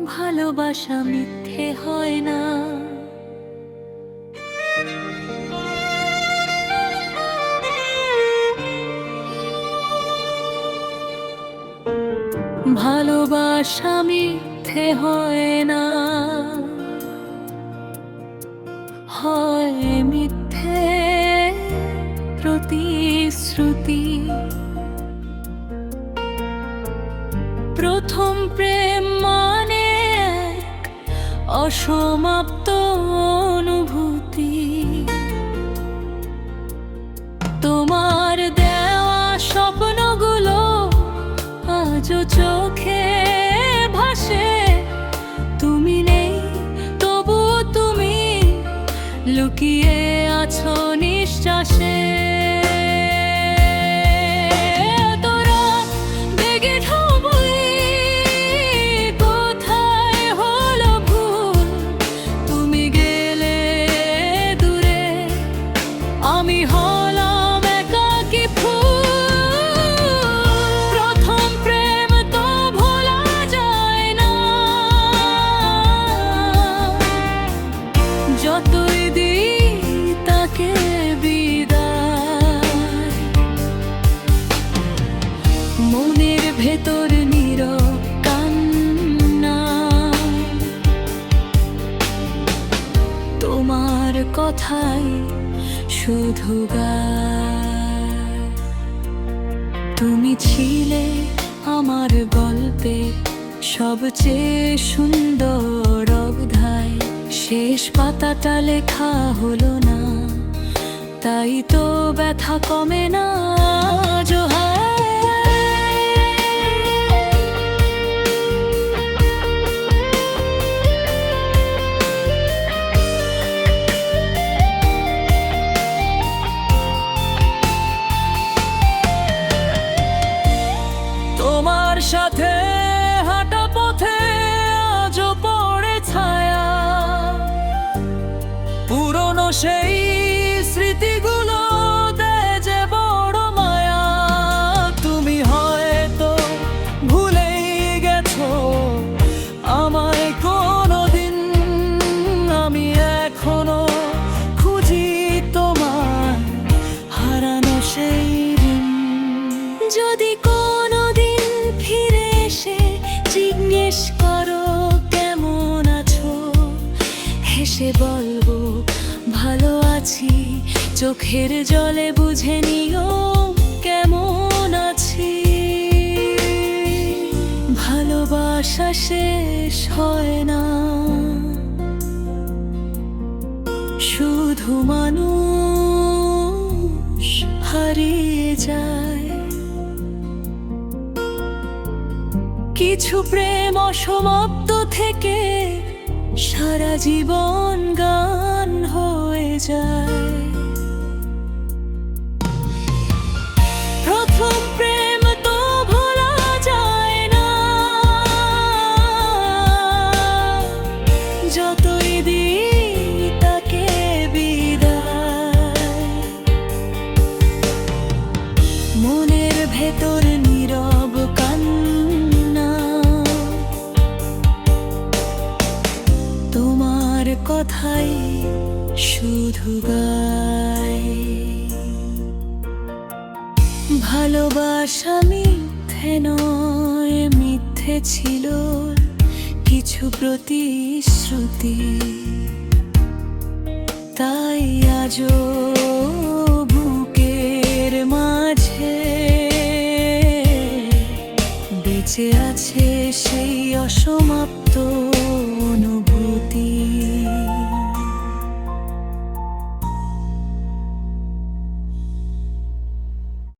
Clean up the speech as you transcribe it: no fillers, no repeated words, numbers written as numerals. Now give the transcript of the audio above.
ভালোবাসা মিথ্যে হয় না। ভালোবাসা মিথ্যে হয় না, হয় মিথ্যে প্রতিশ্রুতি। প্রথম প্রেম মানে এক অসমাপ্ত অনুভূতি। তোমার দেওয়া স্বপ্নগুলো আজও চোখে ভাসে। তুমি নেই তবু তুমি লুকিয়ে আছো নিঃশ্বাসে। আমি হলাম একাকী ফুল। প্রথম প্রেম তো ভোলা যায় না, যতই দিই তাকে বিদায়। মনের ভেতর নীরব কান্না, তোমার কথাই শুধু গায়। তুমি ছিলে আমার গল্পে সবচেয়ে সুন্দর অধ্যায়। শেষ পাতাটা লেখা হলো না, তাই তো ব্যথা কমে না। তোমার সাথে হাঁটা পথে আজও পড়ে ছায়া। পুরনো সেই স্মৃতিগুলো দেয় যে বড় মায়া। তুমি হয়তো ভুলেই গেছো আমায় কোনোদিন, আমি এখনো খুঁজি তোমার হারানো সেই দিন। যদি জিজ্ঞেস করো কেমন আছো, হেসে বলবো ভালো আছি। চোখের জলে বুঝে নিও কেমন আছি। ভালোবাসা শেষ হয় না, শুধু মানুষ হারিয়ে যায়। কিছু প্রেম অসমাপ্ত থেকে সারা জীবন গান হয়ে যায়। প্রথম প্রেম তো ভোলা যায় না, যতই দিই তাকে বিদায়। মনের ভেতর নীরব কান্না, তোমার কথাই শুধু গায়। ভালোবাসা মিথ্যে নয়, মিথ্যে ছিল কিছু প্রতিশ্রুতি। তাই আজও বুকের মাঝে বেঁচে আছে সেই অসমাপ্ত